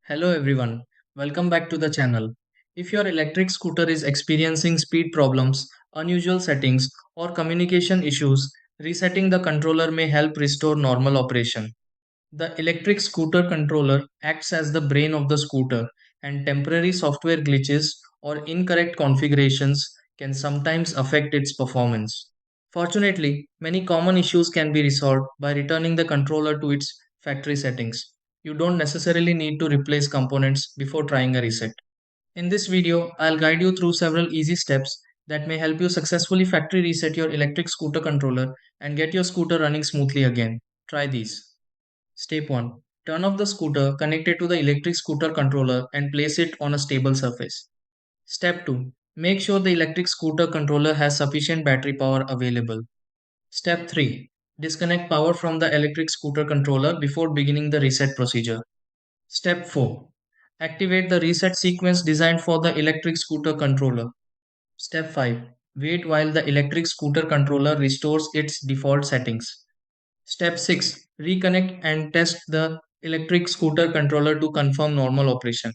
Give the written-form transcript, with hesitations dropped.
Hello everyone, welcome back to the channel. If your electric scooter is experiencing speed problems, unusual settings, or communication issues, resetting the controller may help restore normal operation. The electric scooter controller acts as the brain of the scooter, and temporary software glitches or incorrect configurations can sometimes affect its performance. Fortunately, many common issues can be resolved by returning the controller to its factory settings. You don't necessarily need to replace components before trying a reset. In this video, I'll guide you through several easy steps that may help you successfully factory reset your electric scooter controller and get your scooter running smoothly again. Try these. Step 1. Turn off the scooter connected to the electric scooter controller and place it on a stable surface. Step 2. Make sure the electric scooter controller has sufficient battery power available. Step 3. Disconnect power from the electric scooter controller before beginning the reset procedure. Step 4. Activate the reset sequence designed for the electric scooter controller. Step 5. Wait while the electric scooter controller restores its default settings. Step 6. Reconnect and test the electric scooter controller to confirm normal operation.